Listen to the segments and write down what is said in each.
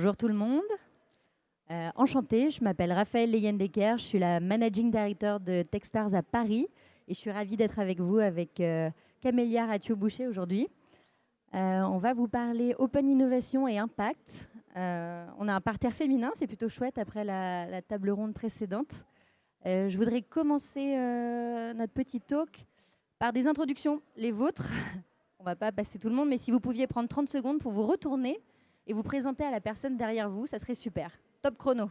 Bonjour tout le monde. Enchantée, je m'appelle Raphaël Leyendecker, je suis la Managing Director de Techstars à Paris et je suis ravie d'être avec vous, avec Camélia Ratio-Boucher aujourd'hui. On va vous parler Open Innovation et Impact. On a un parterre féminin, c'est plutôt chouette après la table ronde précédente. Je voudrais commencer notre petit talk par des introductions, les vôtres. On ne va pas passer tout le monde, mais si vous pouviez prendre 30 secondes pour vous retourner et vous présenter à la personne derrière vous, ça serait super. Top chrono.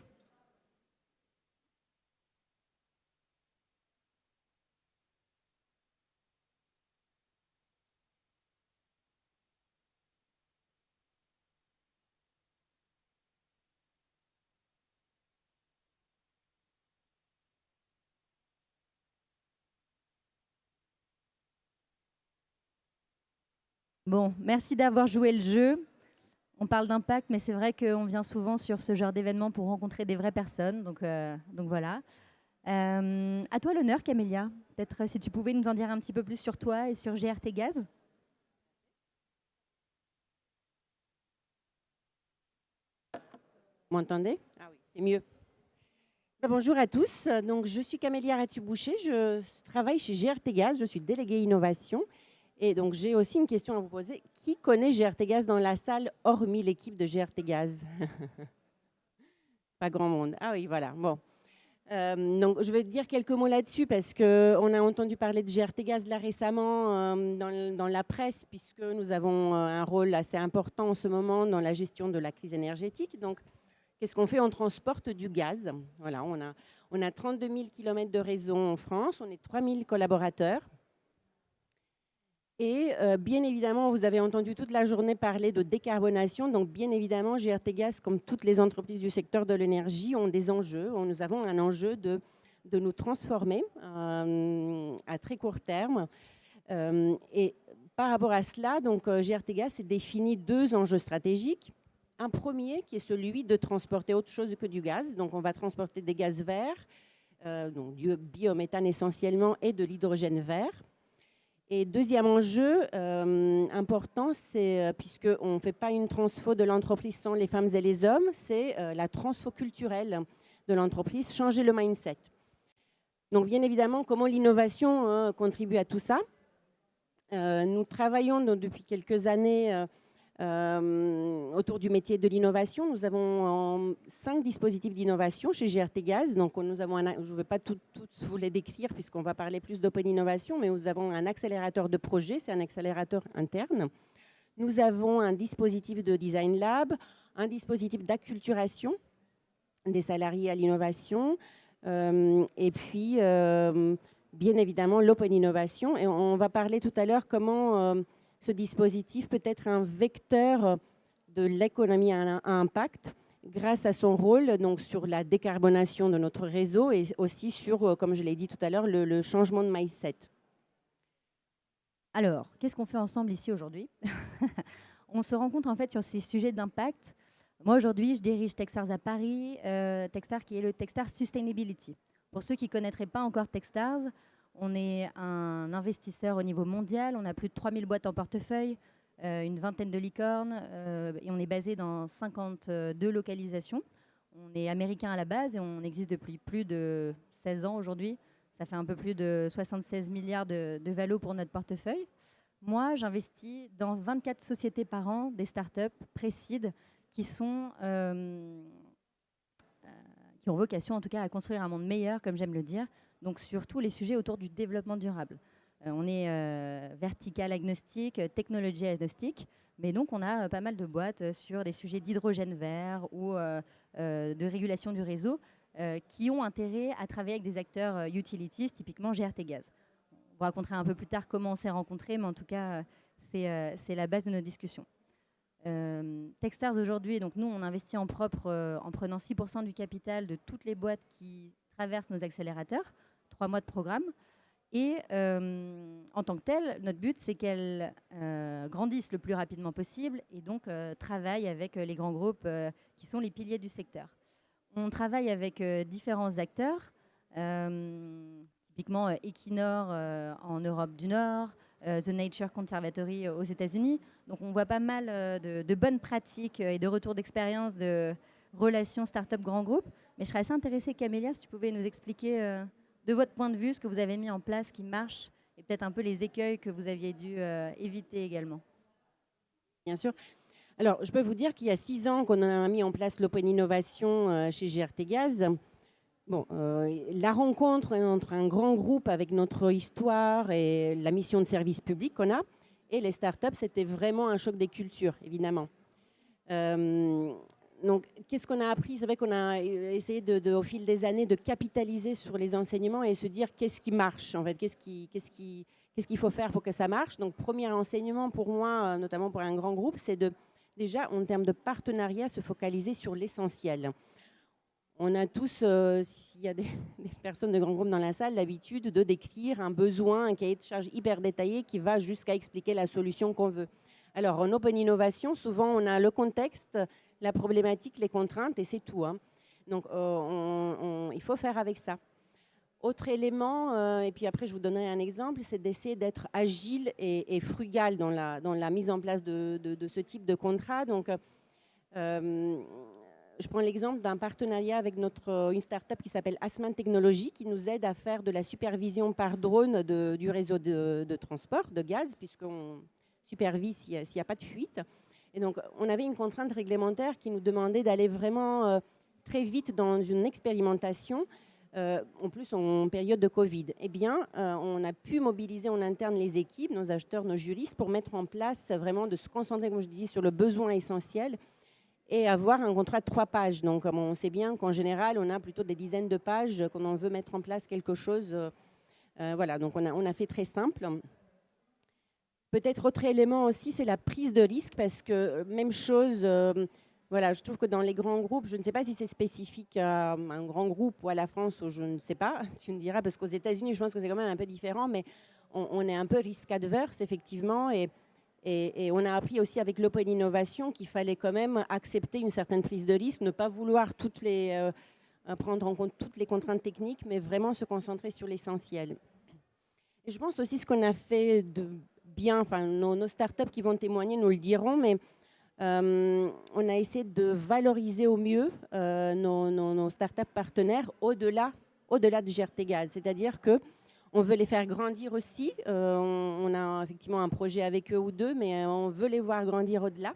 Bon, merci d'avoir joué le jeu. On parle d'impact, mais c'est vrai qu'on vient souvent sur ce genre d'événement pour rencontrer des vraies personnes. Donc voilà. À toi l'honneur, Camélia. Peut-être si tu pouvais nous en dire un petit peu plus sur toi et sur GRT Gaz. Vous m'entendez? Ah oui, c'est mieux. Bonjour à tous. Donc, je suis Camélia Ratio-Boucher. Je travaille chez GRT Gaz. Je suis déléguée innovation. Et donc, j'ai aussi une question à vous poser. Qui connaît GRT Gaz dans la salle, hormis l'équipe de GRT Gaz? Pas grand monde. Ah oui, voilà. Bon. Donc, je vais dire quelques mots là-dessus parce qu'on a entendu parler de GRT Gaz là récemment dans la presse, puisque nous avons un rôle assez important en ce moment dans la gestion de la crise énergétique. Donc, qu'est-ce qu'on fait? On transporte du gaz. Voilà, on a 32 000 km de réseau en France, on est 3 000 collaborateurs. Et bien évidemment, vous avez entendu toute la journée parler de décarbonation. Donc, bien évidemment, GRT Gaz, comme toutes les entreprises du secteur de l'énergie, ont des enjeux. Nous avons un enjeu de nous transformer à très court terme. Et par rapport à cela, donc, GRT Gaz s'est défini deux enjeux stratégiques. Un premier qui est celui de transporter autre chose que du gaz. Donc, on va transporter des gaz verts, donc du biométhane essentiellement et de l'hydrogène vert. Et deuxième enjeu important, c'est puisqu'on ne fait pas une transfo de l'entreprise sans les femmes et les hommes, c'est la transfo culturelle de l'entreprise, changer le mindset. Donc, bien évidemment, comment l'innovation contribue à tout ça? Nous travaillons depuis quelques années autour du métier de l'innovation. Nous avons 5 dispositifs d'innovation chez GRT Gaz. Donc, nous avons je ne vais pas tous vous les décrire puisqu'on va parler plus d'open innovation, mais nous avons un accélérateur de projet, c'est un accélérateur interne. Nous avons un dispositif de design lab, un dispositif d'acculturation des salariés à l'innovation, et puis, bien évidemment, l'open innovation. Et on va parler tout à l'heure comment ce dispositif peut être un vecteur de l'économie à impact grâce à son rôle donc, sur la décarbonation de notre réseau et aussi sur, comme je l'ai dit tout à l'heure, le changement de mindset. Alors, qu'est-ce qu'on fait ensemble ici aujourd'hui? On se rencontre en fait sur ces sujets d'impact. Moi, aujourd'hui, je dirige Techstars à Paris, Techstars qui est le Techstars Sustainability. Pour ceux qui ne connaîtraient pas encore Techstars, on est un investisseur au niveau mondial. On a plus de 3000 boîtes en portefeuille, une vingtaine de licornes, et on est basé dans 52 localisations. On est américain à la base et on existe depuis plus de 16 ans aujourd'hui. Ça fait un peu plus de 76 milliards de valo pour notre portefeuille. Moi, j'investis dans 24 sociétés par an, des startups pré-seed qui ont vocation en tout cas à construire un monde meilleur, comme j'aime le dire, donc sur tous les sujets autour du développement durable. On est vertical agnostique, technologie agnostique, mais donc on a pas mal de boîtes sur des sujets d'hydrogène vert ou de régulation du réseau qui ont intérêt à travailler avec des acteurs utilities, typiquement GRT Gaz. On vous racontera un peu plus tard comment on s'est rencontrés, mais en tout cas, c'est la base de nos discussions. Techstars aujourd'hui, donc nous, on investit en propre en prenant 6% du capital de toutes les boîtes qui traversent nos accélérateurs, 3 mois de programme. Et en tant que telle, notre but, c'est qu'elles grandissent le plus rapidement possible et donc travaillent avec les grands groupes qui sont les piliers du secteur. On travaille avec différents acteurs, typiquement Equinor en Europe du Nord, The Nature Conservatory aux États-Unis. Donc on voit pas mal de bonnes pratiques et de retours d'expérience de relations start-up grand groupe. Mais je serais assez intéressée, Camélia, si tu pouvais nous expliquer de votre point de vue ce que vous avez mis en place qui marche et peut-être un peu les écueils que vous aviez dû éviter également. Bien sûr. Alors, je peux vous dire qu'il y a 6 ans qu'on a mis en place l'Open Innovation chez GRT Gaz. Bon, la rencontre entre un grand groupe avec notre histoire et la mission de service public qu'on a et les startups, c'était vraiment un choc des cultures, évidemment. Donc, qu'est-ce qu'on a appris? C'est vrai qu'on a essayé au fil des années de capitaliser sur les enseignements et se dire qu'est-ce qui marche, en fait, qu'est-ce qu'il faut faire pour que ça marche. Donc, premier enseignement pour moi, notamment pour un grand groupe, c'est déjà, en termes de partenariat, se focaliser sur l'essentiel. On a tous, s'il y a des personnes de grands groupes dans la salle, l'habitude de décrire un besoin, un cahier de charge hyper détaillé qui va jusqu'à expliquer la solution qu'on veut. Alors, en Open Innovation, souvent, on a le contexte, la problématique, les contraintes, et c'est tout. Hein. Donc, il faut faire avec ça. Autre élément, et puis après, je vous donnerai un exemple, c'est d'essayer d'être agile et frugal dans la mise en place de ce type de contrat. Donc, je prends l'exemple d'un partenariat avec une start-up qui s'appelle Asman Technologies, qui nous aide à faire de la supervision par drone du réseau de transport de gaz, puisqu'on supervise s'il n'y a pas de fuite. Et donc, on avait une contrainte réglementaire qui nous demandait d'aller vraiment très vite dans une expérimentation, en plus en période de Covid. Eh bien, on a pu mobiliser en interne les équipes, nos acheteurs, nos juristes, pour mettre en place vraiment de se concentrer, comme je dis, sur le besoin essentiel et avoir un contrat de 3 pages. Donc, on sait bien qu'en général, on a plutôt des dizaines de pages quand on veut mettre en place quelque chose. Voilà, donc on a fait très simple. Peut-être autre élément aussi, c'est la prise de risque, parce que même chose, voilà, je trouve que dans les grands groupes, je ne sais pas si c'est spécifique à un grand groupe ou à la France, ou je ne sais pas, tu me diras, parce qu'aux États-Unis, je pense que c'est quand même un peu différent, mais on est un peu risque adverse, effectivement, et on a appris aussi avec l'Open Innovation qu'il fallait quand même accepter une certaine prise de risque, ne pas vouloir prendre en compte toutes les contraintes techniques, mais vraiment se concentrer sur l'essentiel. Et je pense aussi ce qu'on a fait de bien, enfin nos startups qui vont témoigner nous le diront, mais on a essayé de valoriser au mieux nos startups partenaires au-delà de GRT Gaz. C'est-à-dire qu'on veut les faire grandir aussi. On a effectivement un projet avec eux ou deux, mais on veut les voir grandir au-delà.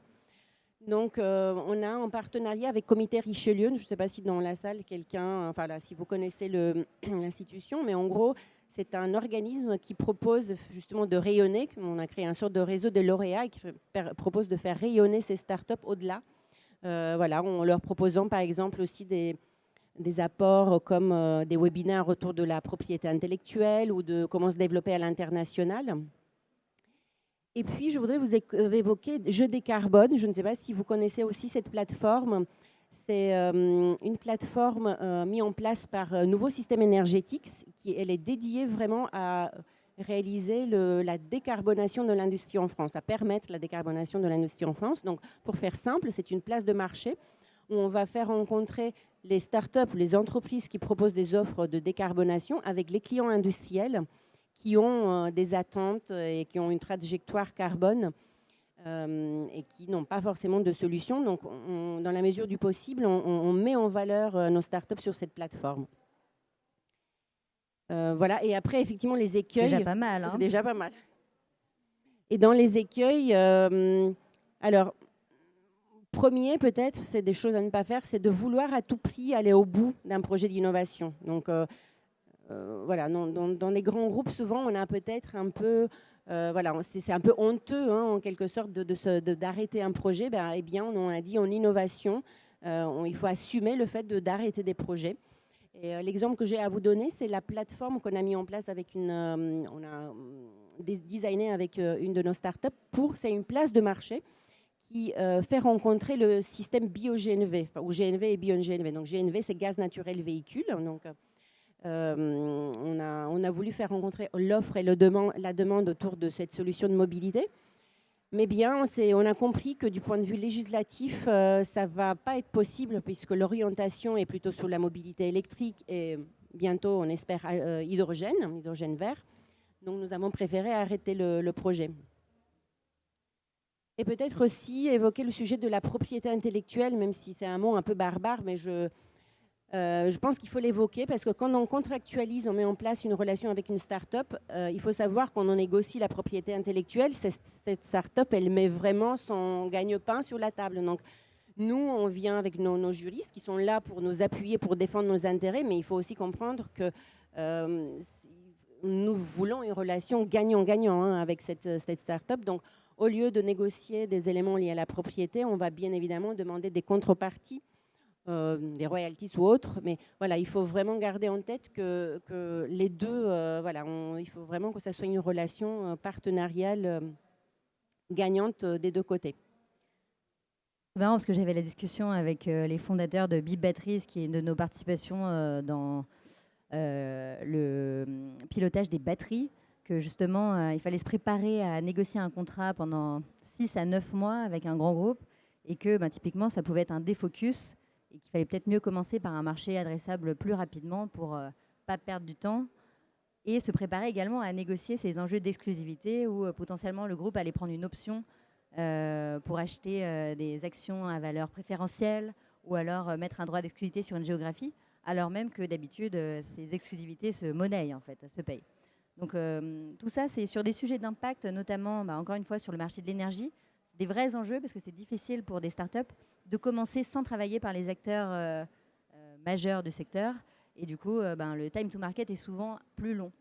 Donc, on a un partenariat avec Comité Richelieu. Je ne sais pas si dans la salle, enfin là, si vous connaissez l'institution, mais en gros, c'est un organisme qui propose justement de rayonner. On a créé un sorte de réseau de lauréats qui propose de faire rayonner ces startups au-delà. Voilà, en leur proposant par exemple aussi des apports comme des webinaires autour de la propriété intellectuelle ou de comment se développer à l'international. Et puis, je voudrais vous évoquer Je décarbone. Je ne sais pas si vous connaissez aussi cette plateforme. C'est une plateforme mise en place par Nouveau Système Énergétique. Elle est dédiée vraiment à réaliser la décarbonation de l'industrie en France, à permettre la décarbonation de l'industrie en France. Donc, pour faire simple, c'est une place de marché où on va faire rencontrer les startups ou les entreprises qui proposent des offres de décarbonation avec les clients industriels qui ont des attentes et qui ont une trajectoire carbone et qui n'ont pas forcément de solution. Donc, dans la mesure du possible, on met en valeur nos startups sur cette plateforme. Voilà. Et après, effectivement, les écueils... C'est déjà pas mal. Hein. C'est déjà pas mal. Et dans les écueils, alors, premier, peut-être, c'est des choses à ne pas faire, c'est de vouloir à tout prix aller au bout d'un projet d'innovation. Donc, voilà, dans les grands groupes, souvent, on a peut-être un peu... voilà, c'est un peu honteux, hein, en quelque sorte, d'arrêter un projet. Eh bien, on a dit en innovation, il faut assumer le fait d'arrêter des projets. Et l'exemple que j'ai à vous donner, c'est la plateforme qu'on a mis en place avec on a designé avec une de nos startups. C'est une place de marché qui fait rencontrer le système bio-GNV, ou GNV et bio-GNV. Donc, GNV, c'est gaz naturel véhicule. Donc, on a voulu faire rencontrer l'offre et la demande autour de cette solution de mobilité. Mais bien, on a compris que du point de vue législatif, ça ne va pas être possible puisque l'orientation est plutôt sur la mobilité électrique et bientôt, on espère, hydrogène vert. Donc, nous avons préféré arrêter le projet. Et peut-être aussi évoquer le sujet de la propriété intellectuelle, même si c'est un mot un peu barbare, mais je pense qu'il faut l'évoquer parce que quand on contractualise, on met en place une relation avec une start-up, il faut savoir qu'on en négocie la propriété intellectuelle. Cette start-up, elle met vraiment son gagne-pain sur la table. Donc, nous, on vient avec nos juristes qui sont là pour nous appuyer, pour défendre nos intérêts, mais il faut aussi comprendre que nous voulons une relation gagnant-gagnant avec cette start-up. Donc, au lieu de négocier des éléments liés à la propriété, on va bien évidemment demander des contreparties, des royalties ou autres. Mais voilà, il faut vraiment garder en tête que les deux, il faut vraiment que ça soit une relation partenariale gagnante des deux côtés. C'est marrant parce que j'avais la discussion avec les fondateurs de Bip Batteries, qui est une de nos participations dans le pilotage des batteries, que justement, il fallait se préparer à négocier un contrat pendant 6 à 9 mois avec un grand groupe et que typiquement, ça pouvait être un défocus et qu'il fallait peut-être mieux commencer par un marché adressable plus rapidement pour pas perdre du temps et se préparer également à négocier ces enjeux d'exclusivité où potentiellement le groupe allait prendre une option pour acheter des actions à valeur préférentielle ou alors mettre un droit d'exclusivité sur une géographie, alors même que d'habitude, ces exclusivités se monnaient, en fait, se payent. Donc tout ça, c'est sur des sujets d'impact, notamment, encore une fois, sur le marché de l'énergie. C'est des vrais enjeux parce que c'est difficile pour des startups de commencer sans travailler par les acteurs majeurs du secteur. Et du coup, le time to market est souvent plus long.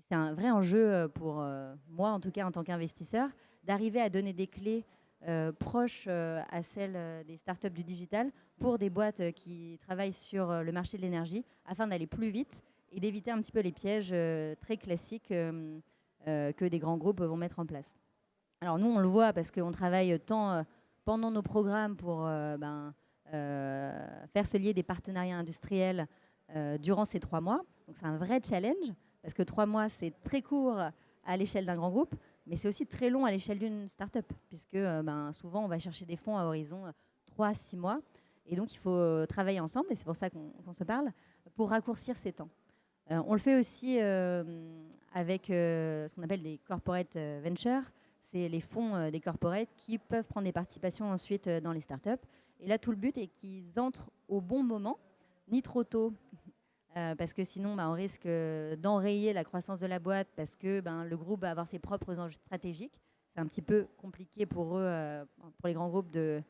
C'est un vrai enjeu pour moi, en tout cas, en tant qu'investisseur, d'arriver à donner des clés proches à celles des startups du digital pour des boîtes qui travaillent sur le marché de l'énergie afin d'aller plus vite et d'éviter un petit peu les pièges très classiques que des grands groupes vont mettre en place. Alors nous, on le voit parce qu'on travaille tant pendant nos programmes pour faire se lier des partenariats industriels durant ces 3 mois. Donc c'est un vrai challenge parce que 3 mois, c'est très court à l'échelle d'un grand groupe, mais c'est aussi très long à l'échelle d'une start-up, puisque souvent, on va chercher des fonds à horizon 3-6 mois. Et donc, il faut travailler ensemble, et c'est pour ça qu'on se parle, pour raccourcir ces temps. On le fait aussi avec ce qu'on appelle des corporate ventures. C'est les fonds des corporates qui peuvent prendre des participations ensuite dans les startups. Et là, tout le but est qu'ils entrent au bon moment, ni trop tôt, parce que sinon, on risque d'enrayer la croissance de la boîte parce que le groupe va avoir ses propres enjeux stratégiques. C'est un petit peu compliqué pour eux, pour les grands groupes, de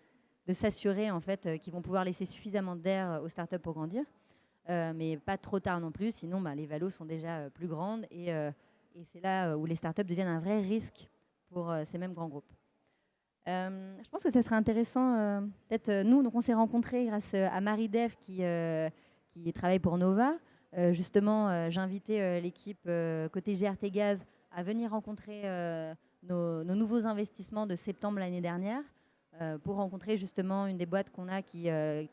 s'assurer en fait, qu'ils vont pouvoir laisser suffisamment d'air aux startups pour grandir, mais pas trop tard non plus, sinon les valos sont déjà plus grandes et c'est là où les startups deviennent un vrai risque pour ces mêmes grands groupes. Je pense que ça serait intéressant, peut-être nous, donc on s'est rencontrés grâce à Marie-Dev qui travaille pour Nova. Justement, j'ai invité l'équipe côté GRT Gaz à venir rencontrer nos nouveaux investissements de septembre l'année dernière pour rencontrer justement une des boîtes qu'on a qui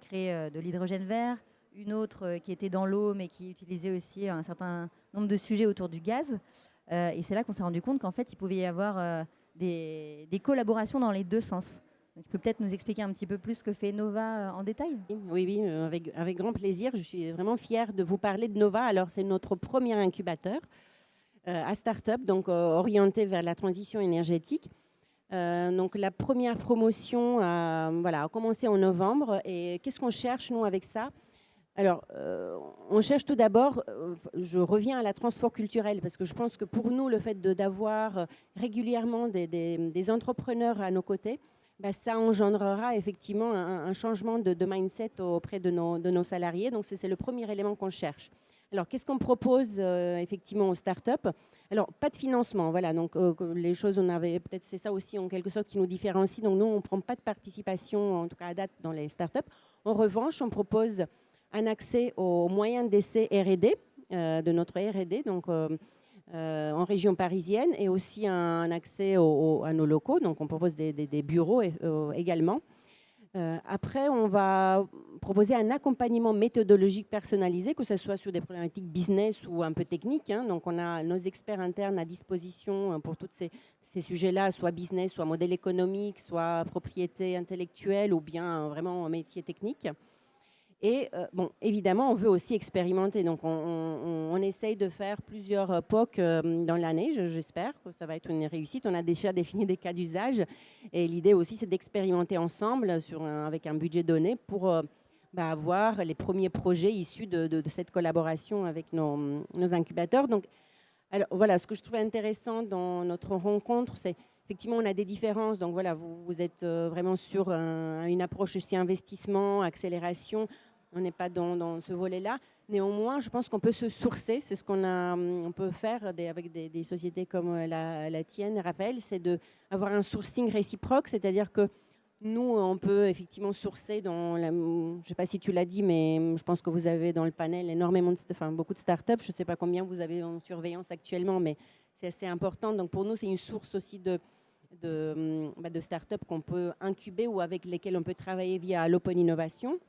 crée de l'hydrogène vert, une autre qui était dans l'eau mais qui utilisait aussi un certain nombre de sujets autour du gaz. Et c'est là qu'on s'est rendu compte qu'en fait, il pouvait y avoir des collaborations dans les deux sens. Donc, tu peux peut-être nous expliquer un petit peu plus ce que fait Nova en détail ? Oui, avec grand plaisir. Je suis vraiment fière de vous parler de Nova. Alors, c'est notre premier incubateur à start-up, donc orienté vers la transition énergétique. Donc, la première promotion a commencé en novembre. Et qu'est-ce qu'on cherche, nous, avec ça ? Alors, on cherche tout d'abord, je reviens à la transfert culturelle, parce que je pense que pour nous, le fait d'avoir régulièrement des entrepreneurs à nos côtés, ça engendrera effectivement un changement de mindset auprès de nos salariés. Donc, c'est le premier élément qu'on cherche. Alors, qu'est-ce qu'on propose effectivement aux startups ? Alors, pas de financement, voilà. Donc, les choses, peut-être c'est ça aussi en quelque sorte qui nous différencie. Donc, nous, on ne prend pas de participation, en tout cas à date, dans les startups. En revanche, on propose un accès aux moyens d'essai R&D, de notre R&D, donc en région parisienne, et aussi un accès à nos locaux. Donc, on propose des bureaux également. Après, on va proposer un accompagnement méthodologique personnalisé, que ce soit sur des problématiques business ou un peu techniques. Donc, on a nos experts internes à disposition pour tous ces sujets-là, soit business, soit modèle économique, soit propriété intellectuelle ou bien vraiment métier technique. Et évidemment, on veut aussi expérimenter. Donc, on on essaye de faire plusieurs POC dans l'année. J'espère que ça va être une réussite. On a déjà défini des cas d'usage. Et l'idée aussi, c'est d'expérimenter ensemble avec un budget donné pour avoir les premiers projets issus de cette collaboration avec nos incubateurs. Donc, alors, voilà, ce que je trouvais intéressant dans notre rencontre, c'est effectivement, on a des différences. Donc voilà, vous êtes vraiment sur une approche aussi investissement, accélération. On n'est pas dans ce volet-là. Néanmoins, je pense qu'on peut se sourcer. C'est ce on peut faire avec des sociétés comme la tienne, Raphaël, c'est d'avoir un sourcing réciproque, c'est-à-dire que nous, on peut effectivement sourcer je ne sais pas si tu l'as dit, mais je pense que vous avez dans le panel beaucoup de startups. Je ne sais pas combien vous avez en surveillance actuellement, mais c'est assez important. Donc pour nous, c'est une source aussi de startups qu'on peut incuber ou avec lesquelles on peut travailler via l'open innovation.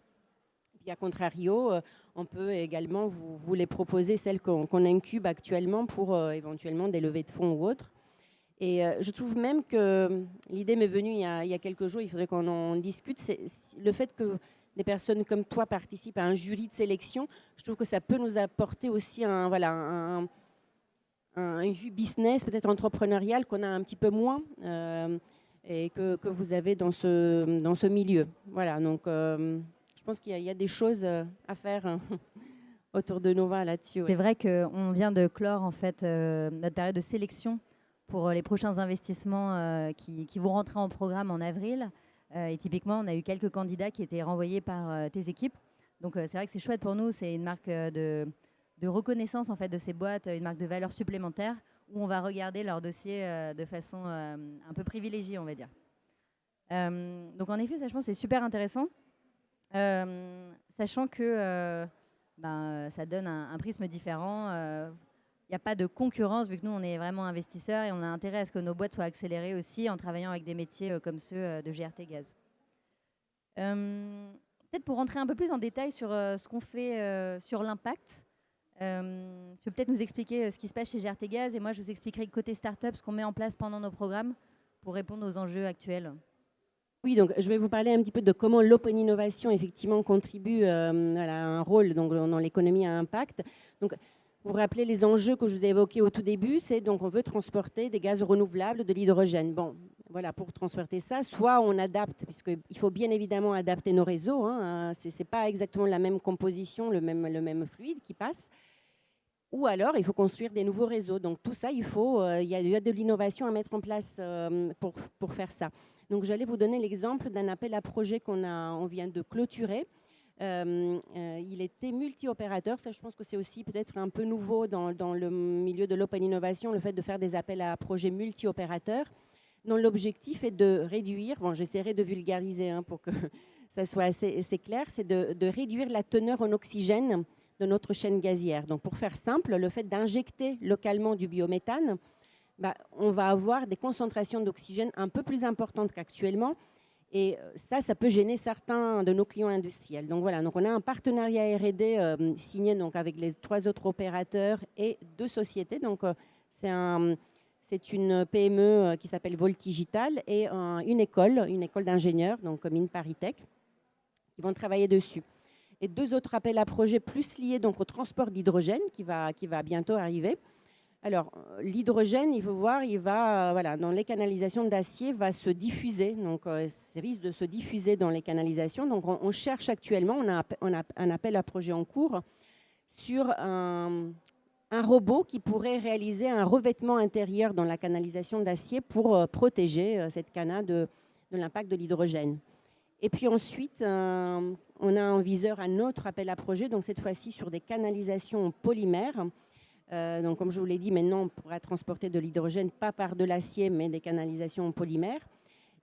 Puis à contrario, on peut également vous les proposer, celles qu'on incube actuellement pour éventuellement des levées de fonds ou autres. Et je trouve même que l'idée m'est venue il y a quelques jours, il faudrait qu'on en discute, c'est le fait que des personnes comme toi participent à un jury de sélection. Je trouve que ça peut nous apporter aussi un vue business, peut-être entrepreneurial, qu'on a un petit peu moins et que vous avez dans ce milieu. Voilà, donc je pense qu'il y a des choses à faire autour de Nova là-dessus. Ouais. C'est vrai qu'on vient de clore en fait notre période de sélection pour les prochains investissements qui vont rentrer en programme en avril. Et typiquement, on a eu quelques candidats qui étaient renvoyés par tes équipes. Donc c'est vrai que c'est chouette pour nous, c'est une marque de reconnaissance en fait de ces boîtes, une marque de valeur supplémentaire où on va regarder leur dossier de façon un peu privilégiée, on va dire. Donc en effet, ça, je pense, c'est super intéressant, sachant que ça donne un prisme différent. Il n'y a pas de concurrence vu que nous, on est vraiment investisseurs et on a intérêt à ce que nos boîtes soient accélérées aussi en travaillant avec des métiers comme ceux de GRT Gaz. Peut-être pour rentrer un peu plus en détail sur ce qu'on fait sur l'impact, tu peux peut-être nous expliquer ce qui se passe chez GRT Gaz et moi, je vous expliquerai côté start-up ce qu'on met en place pendant nos programmes pour répondre aux enjeux actuels. Oui, donc je vais vous parler un petit peu de comment l'open innovation effectivement contribue à un rôle donc, dans l'économie à impact. Donc, vous vous rappelez les enjeux que je vous ai évoqués au tout début, c'est donc on veut transporter des gaz renouvelables, de l'hydrogène. Bon, voilà, pour transporter ça, soit on adapte, puisqu'il faut bien évidemment adapter nos réseaux, hein, ce n'est pas exactement la même composition, le même fluide qui passe, ou alors il faut construire des nouveaux réseaux. Donc tout ça, il y a de l'innovation à mettre en place pour faire ça. Donc j'allais vous donner l'exemple d'un appel à projet on vient de clôturer. Il était multi-opérateur. Ça, je pense que c'est aussi peut-être un peu nouveau dans le milieu de l'open innovation, le fait de faire des appels à projets multi-opérateurs, dont l'objectif est de réduire, j'essaierai de vulgariser pour que ça soit assez clair, c'est de réduire la teneur en oxygène de notre chaîne gazière. Donc pour faire simple, le fait d'injecter localement du biométhane, on va avoir des concentrations d'oxygène un peu plus importantes qu'actuellement. Et ça peut gêner certains de nos clients industriels. Donc voilà, donc on a un partenariat R&D signé donc avec les 3 autres opérateurs et 2 sociétés. Donc c'est une PME qui s'appelle Voltigital et une école d'ingénieurs, donc Mines ParisTech, qui vont travailler dessus. Et 2 autres appels à projets plus liés donc au transport d'hydrogène qui va bientôt arriver. Alors, l'hydrogène, il faut voir, dans les canalisations d'acier, va se diffuser. Donc, ça risque de se diffuser dans les canalisations. Donc, on cherche actuellement, on a un appel à projet en cours sur un robot qui pourrait réaliser un revêtement intérieur dans la canalisation d'acier pour protéger cette cana de l'impact de l'hydrogène. Et puis ensuite, on a en viseur un autre appel à projet, donc cette fois-ci sur des canalisations en polymère. Donc, comme je vous l'ai dit, maintenant, on pourra transporter de l'hydrogène, pas par de l'acier, mais des canalisations en polymère.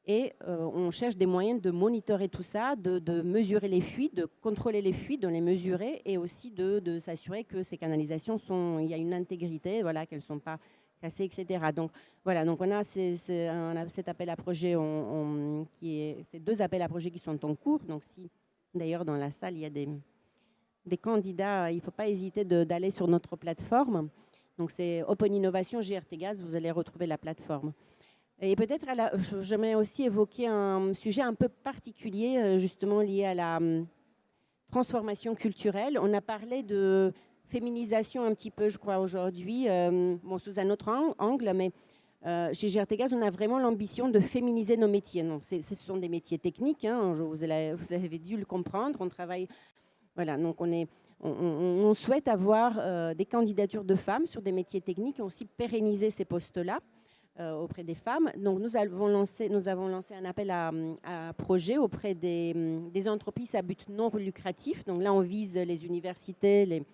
Et on cherche des moyens de monitorer tout ça, de mesurer les fuites, de contrôler les fuites, de les mesurer et aussi de s'assurer que ces canalisations il y a une intégrité, qu'elles ne sont pas cassées, etc. Donc, voilà, donc on a cet appel à projet, ces 2 appels à projet qui sont en cours. Donc, si d'ailleurs dans la salle, il y a des candidats, il ne faut pas hésiter d'aller sur notre plateforme. Donc, c'est Open Innovation GRT Gaz, vous allez retrouver la plateforme. Et peut-être, j'aimerais aussi évoquer un sujet un peu particulier, justement lié à la transformation culturelle. On a parlé de féminisation un petit peu, je crois, aujourd'hui, bon, sous un autre angle, mais chez GRTgaz, on a vraiment l'ambition de féminiser nos métiers. Non, ce sont des métiers techniques, hein, vous avez dû le comprendre, on travaille, voilà, donc on souhaite avoir des candidatures de femmes sur des métiers techniques et aussi pérenniser ces postes-là auprès des femmes. Donc nous avons lancé un appel à projet auprès des entreprises à but non lucratif. Donc là, on vise les universités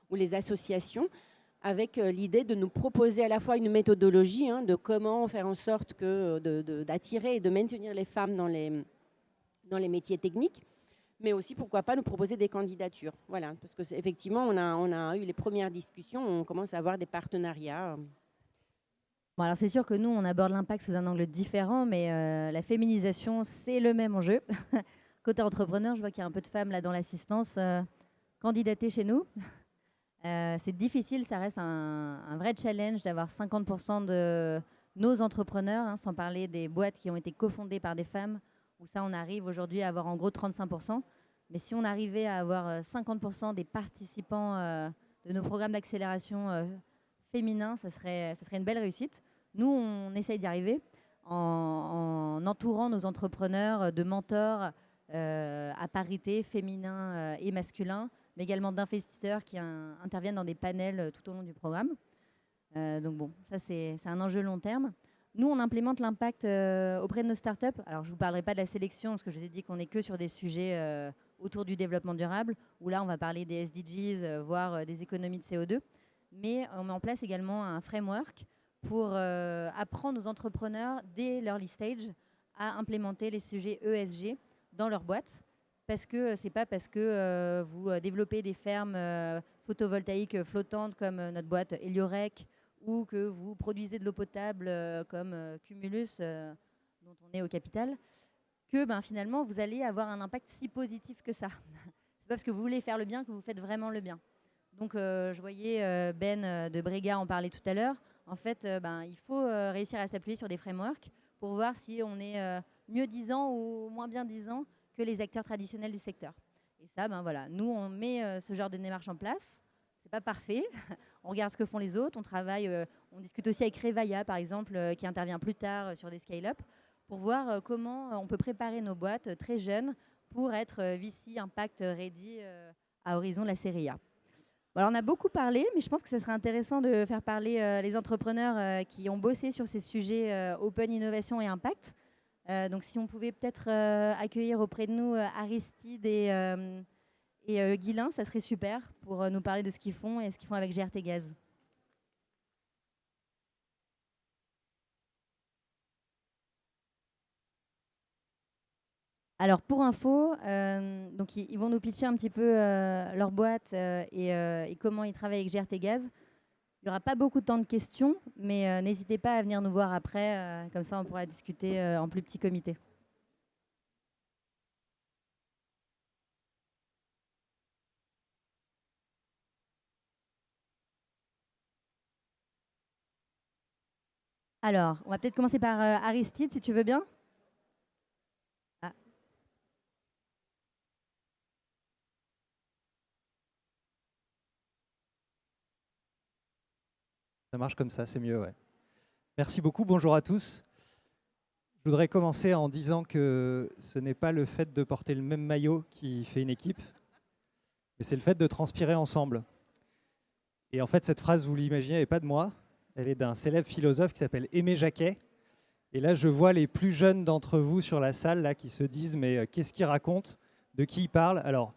ou les associations avec l'idée de nous proposer à la fois une méthodologie de comment faire en sorte d'attirer et de maintenir les femmes dans les métiers techniques, mais aussi, pourquoi pas, nous proposer des candidatures. Voilà, parce qu'effectivement, on a eu les premières discussions, on commence à avoir des partenariats. Bon, alors c'est sûr que nous, on aborde l'impact sous un angle différent, mais la féminisation, c'est le même enjeu. Côté entrepreneur, je vois qu'il y a un peu de femmes là dans l'assistance candidatées chez nous. C'est difficile, ça reste un vrai challenge d'avoir 50% de nos entrepreneurs, sans parler des boîtes qui ont été cofondées par des femmes, où ça, on arrive aujourd'hui à avoir en gros 35%. Mais si on arrivait à avoir 50% des participants de nos programmes d'accélération féminins, ça serait une belle réussite. Nous, on essaye d'y arriver en entourant nos entrepreneurs de mentors à parité féminin et masculin, mais également d'investisseurs qui interviennent dans des panels tout au long du programme. Donc bon, ça c'est un enjeu long terme. Nous, on implémente l'impact auprès de nos startups. Alors, je ne vous parlerai pas de la sélection, parce que je vous ai dit qu'on n'est que sur des sujets autour du développement durable, où là, on va parler des SDGs, voire des économies de CO2. Mais on met en place également un framework pour apprendre aux entrepreneurs, dès l'early stage, à implémenter les sujets ESG dans leur boîte. Parce que ce n'est pas parce que vous développez des fermes photovoltaïques flottantes comme notre boîte Heliorec, ou que vous produisez de l'eau potable comme Cumulus, dont on est au capital, que finalement, vous allez avoir un impact si positif que ça. C'est pas parce que vous voulez faire le bien que vous faites vraiment le bien. Donc, je voyais Ben de Brega en parler tout à l'heure. En fait, il faut réussir à s'appuyer sur des frameworks pour voir si on est mieux disant ou moins bien disant que les acteurs traditionnels du secteur. Et ça, voilà, nous, on met ce genre de démarche en place. C'est pas parfait. On regarde ce que font les autres. On travaille, on discute aussi avec Revaya, par exemple, qui intervient plus tard sur des scale-up, pour voir comment on peut préparer nos boîtes très jeunes pour être VC Impact Ready à horizon de la série A. Bon, alors on a beaucoup parlé, mais je pense que ce serait intéressant de faire parler les entrepreneurs qui ont bossé sur ces sujets Open Innovation et Impact. Donc si on pouvait peut-être accueillir auprès de nous Aristide et Guilain, ça serait super pour nous parler de ce qu'ils font et ce qu'ils font avec GRTgaz. Alors pour info, donc ils vont nous pitcher un petit peu leur boîte et comment ils travaillent avec GRTgaz. Il n'y aura pas beaucoup de temps de questions, mais n'hésitez pas à venir nous voir après, comme ça on pourra discuter en plus petit comité. Alors, on va peut-être commencer par Aristide, si tu veux bien. Ah. Ça marche comme ça, c'est mieux, ouais. Merci beaucoup, bonjour à tous. Je voudrais commencer en disant que ce n'est pas le fait de porter le même maillot qui fait une équipe, mais c'est le fait de transpirer ensemble. Et en fait, cette phrase, vous l'imaginez, elle n'est pas de moi. Elle est d'un célèbre philosophe qui s'appelle Aimé Jacquet. Et là, je vois les plus jeunes d'entre vous sur la salle là, qui se disent « mais qu'est-ce qu'il raconte? De qui il parle ?» Alors,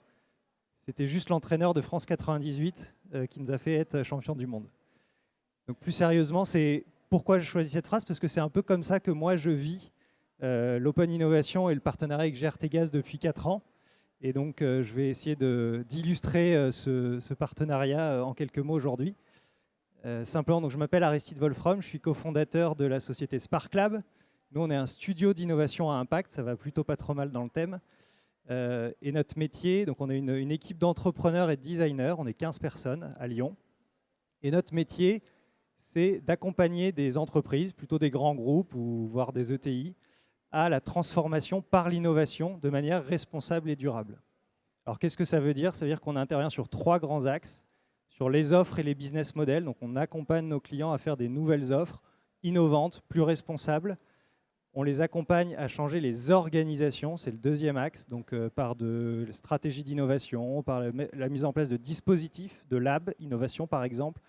c'était juste l'entraîneur de France 98 qui nous a fait être champion du monde. Donc plus sérieusement, c'est pourquoi je choisis cette phrase, parce que c'est un peu comme ça que moi je vis l'Open Innovation et le partenariat avec GRTgaz depuis 4 ans. Et donc je vais essayer d'illustrer ce partenariat en quelques mots aujourd'hui. Simplement, donc, je m'appelle Aristide Wolfram, je suis cofondateur de la société Spark Lab. Nous, on est un studio d'innovation à impact, ça va plutôt pas trop mal dans le thème. Et notre métier, donc on est une équipe d'entrepreneurs et de designers, on est 15 personnes à Lyon. Et notre métier, c'est d'accompagner des entreprises, plutôt des grands groupes ou voire des ETI, à la transformation par l'innovation de manière responsable et durable. Alors qu'est-ce que ça veut dire? Ça veut dire qu'on intervient sur 3 grands axes, sur les offres et les business models. Donc on accompagne nos clients à faire des nouvelles offres innovantes, plus responsables. On les accompagne à changer les organisations, c'est le deuxième axe, donc par de stratégies d'innovation, par la mise en place de dispositifs, de labs, innovation par exemple.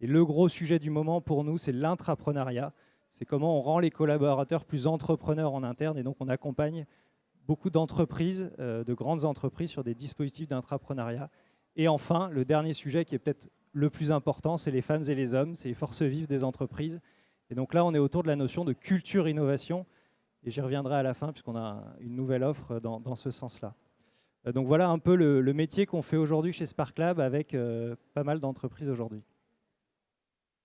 Et le gros sujet du moment pour nous, c'est l'intrapreneuriat. C'est comment on rend les collaborateurs plus entrepreneurs en interne. Et donc on accompagne beaucoup d'entreprises, de grandes entreprises sur des dispositifs d'intrapreneuriat. Et enfin, le dernier sujet qui est peut-être le plus important, c'est les femmes et les hommes, c'est les forces vives des entreprises. Et donc là, on est autour de la notion de culture innovation. Et j'y reviendrai à la fin, puisqu'on a une nouvelle offre dans ce sens-là. Donc voilà un peu le métier qu'on fait aujourd'hui chez SparkLab avec pas mal d'entreprises aujourd'hui.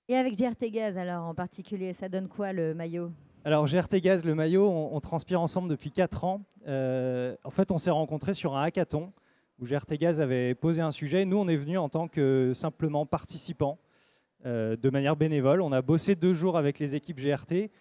Et avec GRT Gaz, alors en particulier, ça donne quoi le maillot? Alors GRT Gaz, le maillot, on transpire ensemble depuis 4 ans. En fait, on s'est rencontrés sur un hackathon où GRT Gaz avait posé un sujet. Nous, on est venus en tant que simplement participants, de manière bénévole. On a bossé 2 jours avec les équipes GRT.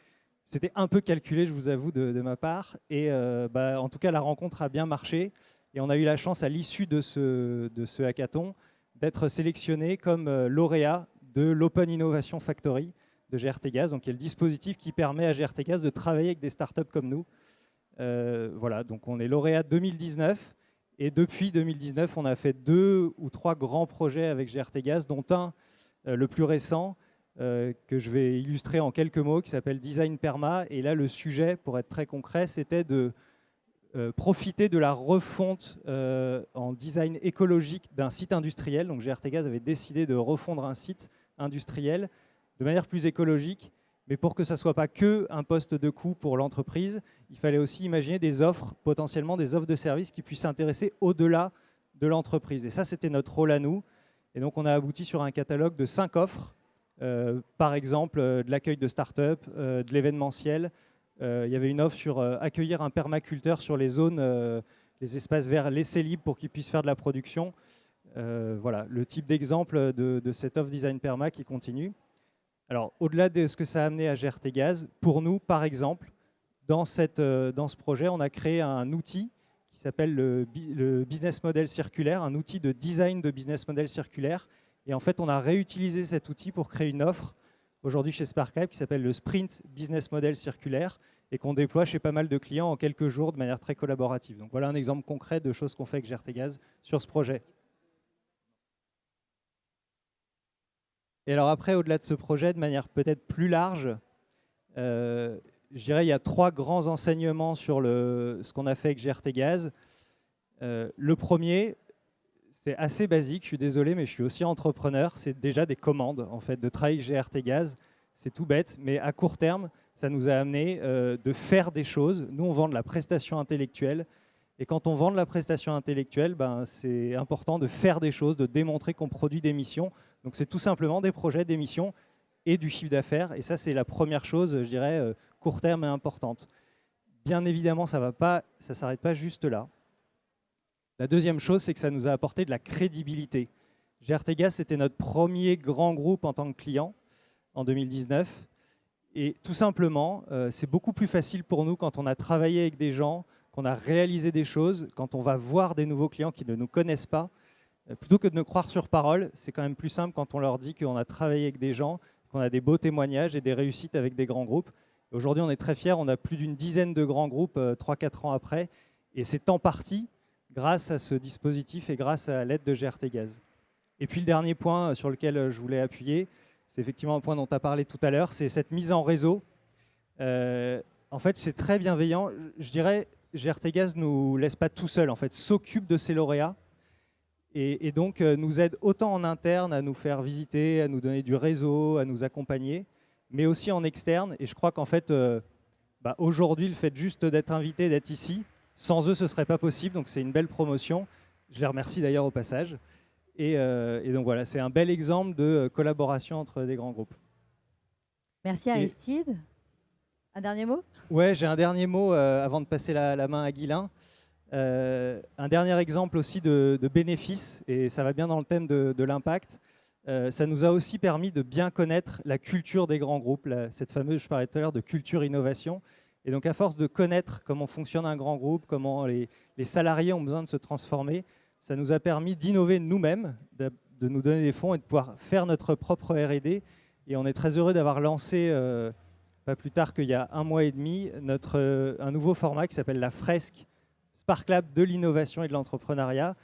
C'était un peu calculé, je vous avoue, de ma part. Et en tout cas, la rencontre a bien marché. Et on a eu la chance, à l'issue de ce hackathon, d'être sélectionné comme lauréat de l'Open Innovation Factory de GRT Gaz, donc il y a le dispositif qui permet à GRT Gaz de travailler avec des startups comme nous. Voilà, donc on est lauréat 2019, et depuis 2019, on a fait 2 ou 3 grands projets avec GRT Gaz, dont un, le plus récent, que je vais illustrer en quelques mots, qui s'appelle Design Perma. Et là, le sujet, pour être très concret, c'était de profiter de la refonte en design écologique d'un site industriel. Donc GRT Gaz avait décidé de refondre un site industriel de manière plus écologique, mais pour que ça ne soit pas que un poste de coût pour l'entreprise, il fallait aussi imaginer des offres, potentiellement des offres de services qui puissent s'intéresser au-delà de l'entreprise. Et ça, c'était notre rôle à nous. Et donc, on a abouti sur un catalogue de 5 offres, par exemple de l'accueil de start-up, de l'événementiel. Il y avait une offre sur accueillir un permaculteur sur les zones, les espaces verts laissés libres pour qu'il puisse faire de la production. Voilà, le type d'exemple de cette offre Design Perma qui continue. Alors, au-delà de ce que ça a amené à GRT Gaz, pour nous, par exemple, dans ce projet, on a créé un outil qui s'appelle le business model circulaire, un outil de design de business model circulaire. Et en fait, on a réutilisé cet outil pour créer une offre aujourd'hui chez SparkLab qui s'appelle le Sprint Business Model Circulaire et qu'on déploie chez pas mal de clients en quelques jours de manière très collaborative. Donc voilà un exemple concret de choses qu'on fait avec GRT Gaz sur ce projet. Et alors après, au-delà de ce projet, de manière peut-être plus large, je dirais il y a 3 grands enseignements sur ce qu'on a fait avec GRT Gaz. Le premier, c'est assez basique, je suis désolé, mais je suis aussi entrepreneur. C'est déjà des commandes, en fait, de travailler avec GRT Gaz. C'est tout bête, mais à court terme, ça nous a amené de faire des choses. Nous, on vend de la prestation intellectuelle. Et quand on vend de la prestation intellectuelle, c'est important de faire des choses, de démontrer qu'on produit des missions. Donc c'est tout simplement des projets, des missions et du chiffre d'affaires. Et ça, c'est la première chose, je dirais, court terme et importante. Bien évidemment, ça ne s'arrête pas juste là. La deuxième chose, c'est que ça nous a apporté de la crédibilité. GRT Gaz, c'était notre premier grand groupe en tant que client en 2019. Et tout simplement, c'est beaucoup plus facile pour nous quand on a travaillé avec des gens, qu'on a réalisé des choses, quand on va voir des nouveaux clients qui ne nous connaissent pas. Plutôt que de nous croire sur parole, c'est quand même plus simple quand on leur dit qu'on a travaillé avec des gens, qu'on a des beaux témoignages et des réussites avec des grands groupes. Aujourd'hui, on est très fiers, on a plus d'une dizaine de grands groupes 3-4 ans après. Et c'est en partie grâce à ce dispositif et grâce à l'aide de GRT Gaz. Et puis le dernier point sur lequel je voulais appuyer, c'est effectivement un point dont tu as parlé tout à l'heure, c'est cette mise en réseau. En fait, c'est très bienveillant. Je dirais, GRT Gaz ne nous laisse pas tout seul, en fait, s'occupe de ses lauréats et donc nous aide autant en interne à nous faire visiter, à nous donner du réseau, à nous accompagner, mais aussi en externe. Et je crois qu'en fait, aujourd'hui, le fait juste d'être invité, d'être ici, sans eux, ce ne serait pas possible. Donc c'est une belle promotion. Je les remercie d'ailleurs au passage. Et donc voilà, c'est un bel exemple de collaboration entre des grands groupes. Merci Aristide. Un dernier mot? Ouais, j'ai un dernier mot avant de passer la main à Guylain. Un dernier exemple aussi de bénéfice, et ça va bien dans le thème de l'impact. Ça nous a aussi permis de bien connaître la culture des grands groupes, cette fameuse, je parlais tout à l'heure, de culture innovation. Et donc à force de connaître comment fonctionne un grand groupe, comment les salariés ont besoin de se transformer, ça nous a permis d'innover nous-mêmes, de nous donner des fonds et de pouvoir faire notre propre R&D. Et on est très heureux d'avoir lancé, pas plus tard qu'il y a 1 mois et demi, un nouveau format qui s'appelle la fresque Spark Lab de l'innovation et de l'entrepreneuriat.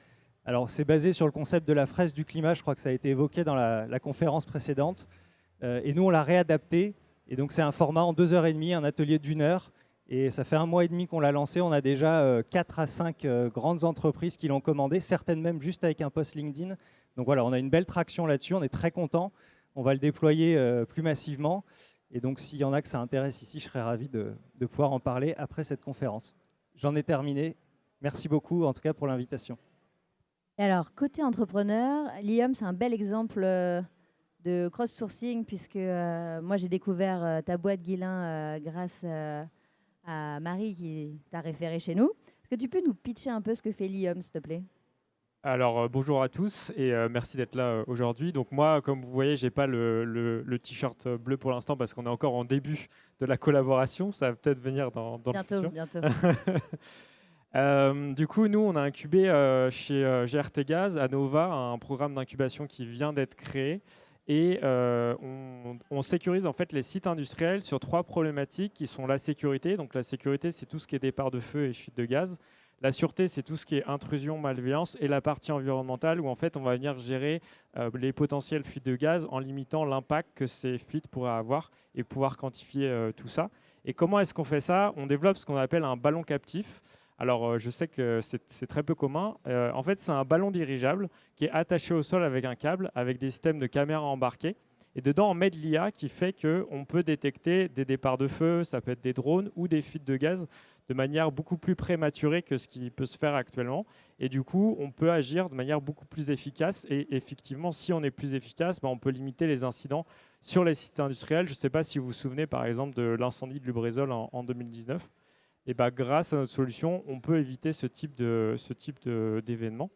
Alors, c'est basé sur le concept de la fresque du climat. Je crois que ça a été évoqué dans la conférence précédente. Et nous, on l'a réadapté. Et donc, c'est un format en 2h30, un atelier d'1 heure. Et ça fait 1 mois et demi qu'on l'a lancé. On a déjà 4 à 5 grandes entreprises qui l'ont commandé, certaines même juste avec un post LinkedIn. Donc voilà, on a une belle traction là-dessus. On est très contents. On va le déployer plus massivement. Et donc, s'il y en a que ça intéresse ici, je serais ravi de pouvoir en parler après cette conférence. J'en ai terminé. Merci beaucoup, en tout cas, pour l'invitation. Et alors, côté entrepreneur, Lium, c'est un bel exemple de cross-sourcing, puisque moi, j'ai découvert ta boîte, Guilain, grâce à Marie qui t'a référé chez nous. Est-ce que tu peux nous pitcher un peu ce que fait Lium, s'il te plaît? Alors, bonjour à tous et merci d'être là aujourd'hui. Donc moi, comme vous voyez, j'ai pas le t-shirt bleu pour l'instant parce qu'on est encore en début de la collaboration. Ça va peut-être venir dans le futur. Bientôt. Du coup, nous, on a incubé chez GRT Gaz à Nova un programme d'incubation qui vient d'être créé. Et on sécurise en fait les sites industriels sur 3 problématiques qui sont la sécurité. Donc la sécurité, c'est tout ce qui est départ de feu et fuite de gaz. La sûreté, c'est tout ce qui est intrusion, malveillance, et la partie environnementale où en fait on va venir gérer les potentielles fuites de gaz en limitant l'impact que ces fuites pourraient avoir et pouvoir quantifier tout ça. Et comment est-ce qu'on fait ça? On développe ce qu'on appelle un ballon captif. Alors je sais que c'est très peu commun. En fait, c'est un ballon dirigeable qui est attaché au sol avec un câble, avec des systèmes de caméras embarqués. Et dedans, on met de l'IA qui fait qu'on peut détecter des départs de feu, ça peut être des drones ou des fuites de gaz de manière beaucoup plus prématurée que ce qui peut se faire actuellement. Et du coup, on peut agir de manière beaucoup plus efficace. Et effectivement, si on est plus efficace, on peut limiter les incidents sur les sites industriels. Je ne sais pas si vous vous souvenez, par exemple, de l'incendie de Lubrizol en 2019. Et grâce à notre solution, on peut éviter ce type d'événement.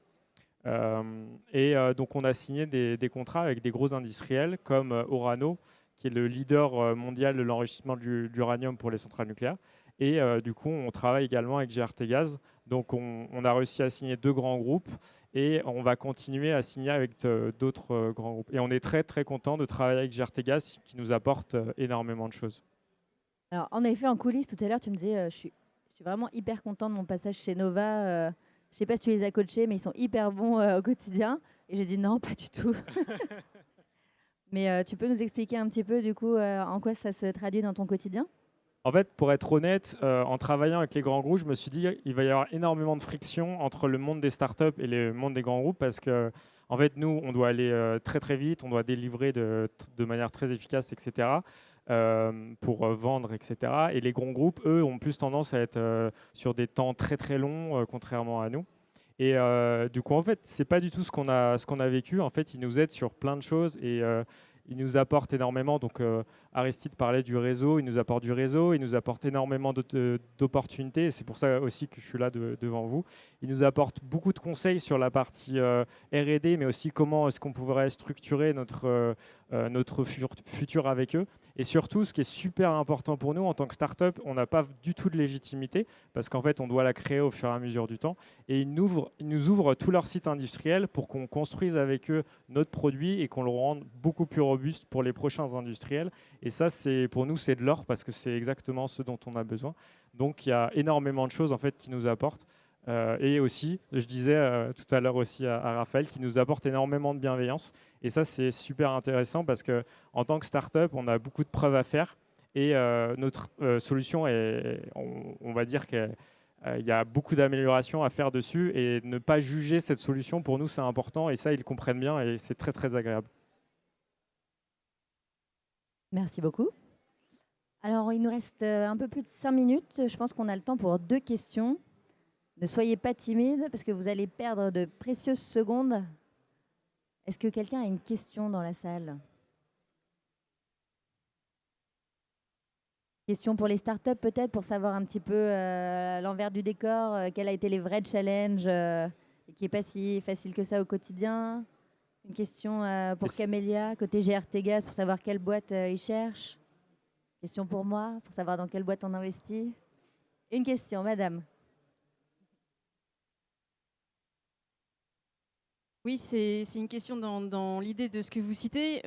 Donc, on a signé des contrats avec des gros industriels comme Orano, qui est le leader mondial de l'enrichissement de l'uranium pour les centrales nucléaires. Et du coup, on travaille également avec GRT Gaz. Donc, on a réussi à signer 2 grands groupes et on va continuer à signer avec d'autres grands groupes. Et on est très, très content de travailler avec GRT Gaz qui nous apporte énormément de choses. Alors, en effet, en coulisses, tout à l'heure, tu me disais, je suis vraiment hyper content de mon passage chez Nova. Je ne sais pas si tu les as coachés, mais ils sont hyper bons au quotidien. Et j'ai dit non, pas du tout. Mais tu peux nous expliquer un petit peu, du coup, en quoi ça se traduit dans ton quotidien? En fait, pour être honnête, en travaillant avec les grands groupes, je me suis dit qu'il va y avoir énormément de friction entre le monde des startups et le monde des grands groupes parce que, en fait, nous, on doit aller très très vite, on doit délivrer de manière très efficace, etc. Pour vendre, etc. Et les grands groupes, eux, ont plus tendance à être sur des temps très très longs, contrairement à nous. Et du coup, en fait, c'est pas du tout ce qu'on a vécu. En fait, ils nous aident sur plein de choses et ils nous apportent énormément. Donc, Aristide parlait du réseau, il nous apporte du réseau, il nous apporte énormément d'opportunités. Et c'est pour ça aussi que je suis là devant vous. Il nous apporte beaucoup de conseils sur la partie R&D, mais aussi comment est-ce qu'on pourrait structurer notre futur avec eux. Et surtout, ce qui est super important pour nous en tant que start-up, on n'a pas du tout de légitimité parce qu'en fait, on doit la créer au fur et à mesure du temps. Et ils nous ouvrent tout leur site industriel pour qu'on construise avec eux notre produit et qu'on le rende beaucoup plus robuste pour les prochains industriels. Et ça, pour nous, c'est de l'or parce que c'est exactement ce dont on a besoin. Donc, il y a énormément de choses en fait qui nous apportent. Et aussi, je disais tout à l'heure aussi à Raphaël, qui nous apporte énormément de bienveillance. Et ça, c'est super intéressant parce qu'en tant que start-up, on a beaucoup de preuves à faire. Et notre solution, on va dire qu'il y a beaucoup d'améliorations à faire dessus. Et ne pas juger cette solution, pour nous, c'est important. Et ça, ils comprennent bien et c'est très, très agréable. Merci beaucoup. Alors, il nous reste un peu plus de 5 minutes. Je pense qu'on a le temps pour 2 questions. Ne soyez pas timide parce que vous allez perdre de précieuses secondes. Est-ce que quelqu'un a une question dans la salle? Question pour les startups peut-être, pour savoir un petit peu l'envers du décor, quels ont été les vrais challenges et qui n'est pas si facile que ça au quotidien. Une question pour Camélia, côté GRT Gaz, pour savoir quelle boîte ils cherchent. Question pour moi, pour savoir dans quelle boîte on investit. Une question, madame. Oui, c'est une question dans l'idée de ce que vous citez.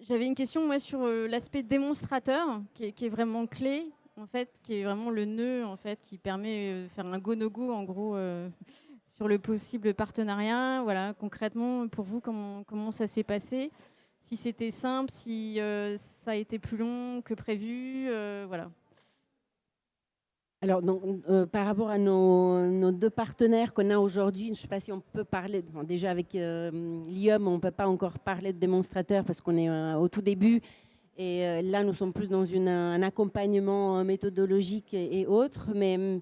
J'avais une question moi, sur l'aspect démonstrateur, qui est vraiment clé, en fait, qui est vraiment le nœud en fait, qui permet de faire un go-no-go, en gros, sur le possible partenariat. Voilà, concrètement, pour vous, comment ça s'est passé? Si c'était simple, si ça a été plus long que prévu, voilà. Alors, donc, par rapport à nos deux partenaires qu'on a aujourd'hui, je ne sais pas si on peut parler, bon, déjà avec l'IOM, on ne peut pas encore parler de démonstrateur parce qu'on est au tout début. Et là, nous sommes plus dans un accompagnement méthodologique et autres. Mais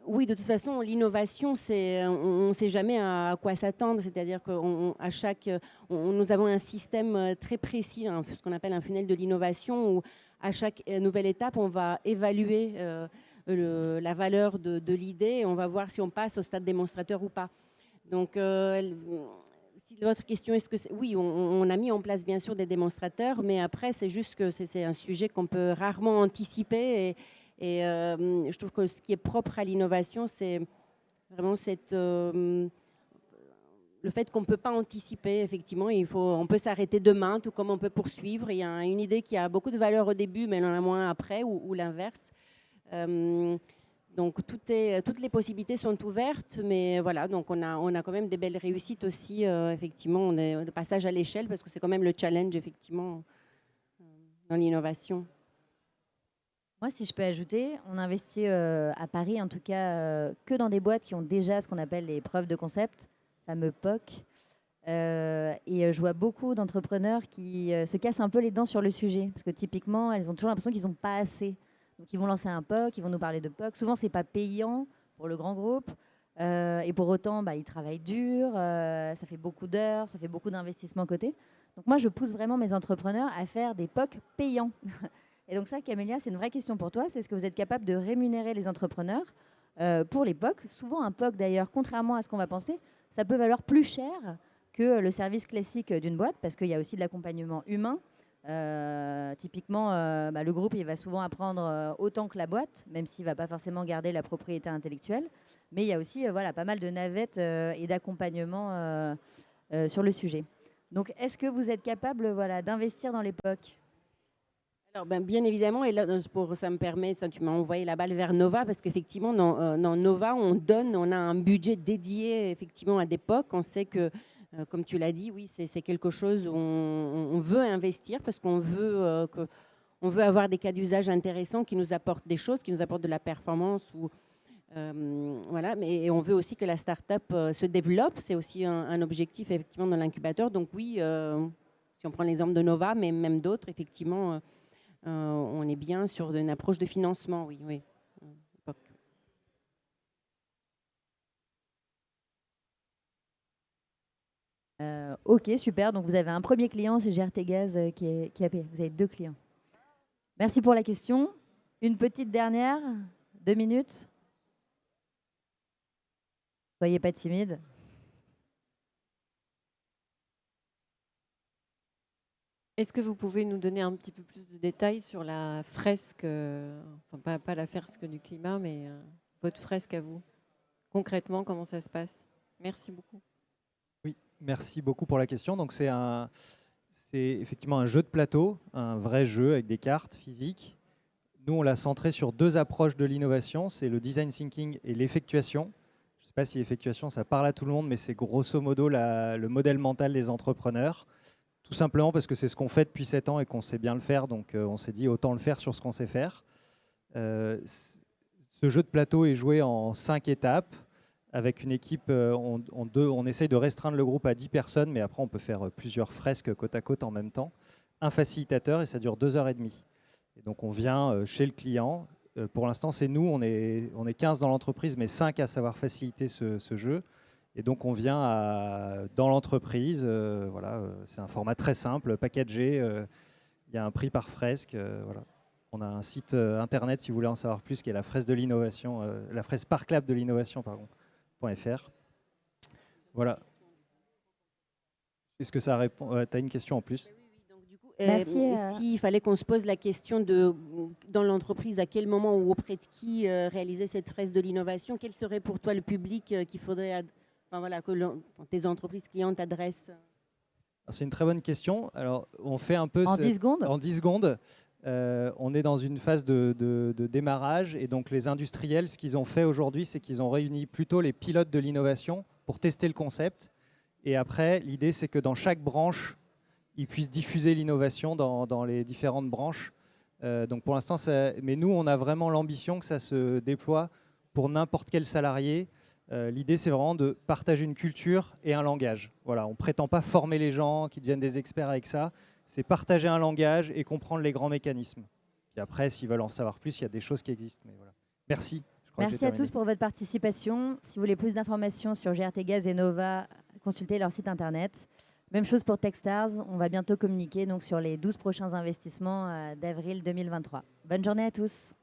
oui, de toute façon, l'innovation, on ne sait jamais à quoi s'attendre. C'est-à-dire qu'à nous avons un système très précis, hein, ce qu'on appelle un funnel de l'innovation, où à chaque nouvelle étape, on va évaluer la valeur de l'idée et on va voir si on passe au stade démonstrateur ou pas. Donc, si votre question est-ce que oui, on a mis en place bien sûr des démonstrateurs, mais après, c'est juste que c'est un sujet qu'on peut rarement anticiper. Et je trouve que ce qui est propre à l'innovation, c'est vraiment le fait qu'on ne peut pas anticiper, effectivement. On peut s'arrêter demain, tout comme on peut poursuivre. Il y a une idée qui a beaucoup de valeur au début, mais elle en a moins après, ou l'inverse. Donc, toutes les possibilités sont ouvertes, mais voilà, donc on a quand même des belles réussites aussi, effectivement. On est le passage à l'échelle, parce que c'est quand même le challenge, effectivement, dans l'innovation. Moi, si je peux ajouter, on investit à Paris, en tout cas, que dans des boîtes qui ont déjà ce qu'on appelle les preuves de concept, fameux POC. Et je vois beaucoup d'entrepreneurs qui se cassent un peu les dents sur le sujet, parce que typiquement, elles ont toujours l'impression qu'ils n'ont pas assez. Donc, ils vont lancer un POC, ils vont nous parler de POC. Souvent, ce n'est pas payant pour le grand groupe. Et pour autant, ils travaillent dur, ça fait beaucoup d'heures, ça fait beaucoup d'investissements à côté. Donc, moi, je pousse vraiment mes entrepreneurs à faire des POC payants. Et donc ça, Camélia, c'est une vraie question pour toi. C'est est-ce que vous êtes capable de rémunérer les entrepreneurs pour les POC? Souvent, un POC, d'ailleurs, contrairement à ce qu'on va penser, ça peut valoir plus cher que le service classique d'une boîte, parce qu'il y a aussi de l'accompagnement humain. Typiquement, le groupe, il va souvent apprendre autant que la boîte, même s'il ne va pas forcément garder la propriété intellectuelle. Mais il y a aussi pas mal de navettes et d'accompagnement sur le sujet. Donc, est-ce que vous êtes capable d'investir dans les POC? Alors, bien évidemment, et là, ça me permet, tu m'as envoyé la balle vers Nova, parce qu'effectivement, dans Nova, on a un budget dédié effectivement à des POC. On sait que, comme tu l'as dit, oui, c'est quelque chose où on veut investir, parce qu'on veut, avoir des cas d'usage intéressants qui nous apportent des choses, qui nous apportent de la performance. Voilà, mais on veut aussi que la start-up se développe. C'est aussi un objectif, effectivement, dans l'incubateur. Donc oui, si on prend l'exemple de Nova, mais même d'autres, effectivement... on est bien sur une approche de financement, oui. Ok, super. Donc, vous avez un premier client, c'est GRT Gaz qui a payé. Vous avez 2 clients. Merci pour la question. Une petite dernière, 2 minutes. Soyez pas timide. Est-ce que vous pouvez nous donner un petit peu plus de détails sur la fresque, enfin pas la fresque du climat, mais votre fresque à vous? Concrètement, comment ça se passe? Merci beaucoup. Oui, merci beaucoup pour la question. Donc c'est effectivement un jeu de plateau, un vrai jeu avec des cartes physiques. Nous, on l'a centré sur 2 approches de l'innovation, c'est le design thinking et l'effectuation. Je ne sais pas si l'effectuation, ça parle à tout le monde, mais c'est grosso modo le modèle mental des entrepreneurs. Tout simplement parce que c'est ce qu'on fait depuis 7 ans et qu'on sait bien le faire, donc on s'est dit autant le faire sur ce qu'on sait faire. Ce jeu de plateau est joué en 5 étapes, avec une équipe, on essaye de restreindre le groupe à 10 personnes, mais après on peut faire plusieurs fresques côte à côte en même temps. Un facilitateur et ça dure 2h30. Et donc on vient chez le client. Pour l'instant c'est nous, on est 15 dans l'entreprise, mais 5 à savoir faciliter ce jeu. Et donc, on vient dans l'entreprise. Voilà, c'est un format très simple, packagé. Il y a un prix par fresque. Voilà. On a un site internet, si vous voulez en savoir plus, qui est la fresque de l'innovation, la fresque Sparklab de l'innovation, .fr. Voilà. Est-ce que ça répond? Tu as une question en plus? Merci. S'il fallait qu'on se pose la question dans l'entreprise, à quel moment ou auprès de qui réaliser cette fresque de l'innovation, quel serait pour toi le public qu'il faudrait enfin, voilà, que tes entreprises clientes adressent? C'est une très bonne question. Alors, on fait un peu En 10 secondes en 10 secondes. On est dans une phase de démarrage et donc les industriels, ce qu'ils ont fait aujourd'hui, c'est qu'ils ont réuni plutôt les pilotes de l'innovation pour tester le concept. Et après, l'idée, c'est que dans chaque branche, ils puissent diffuser l'innovation dans les différentes branches. Donc pour l'instant, mais nous, on a vraiment l'ambition que ça se déploie pour n'importe quel salarié. L'idée, c'est vraiment de partager une culture et un langage. Voilà, on ne prétend pas former les gens qui deviennent des experts avec ça. C'est partager un langage et comprendre les grands mécanismes. Puis après, s'ils veulent en savoir plus, il y a des choses qui existent. Mais voilà. Merci. Merci à tous pour votre participation. Si vous voulez plus d'informations sur GRT Gaz et Nova, consultez leur site internet. Même chose pour Techstars. On va bientôt communiquer donc, sur les 12 prochains investissements d'avril 2023. Bonne journée à tous.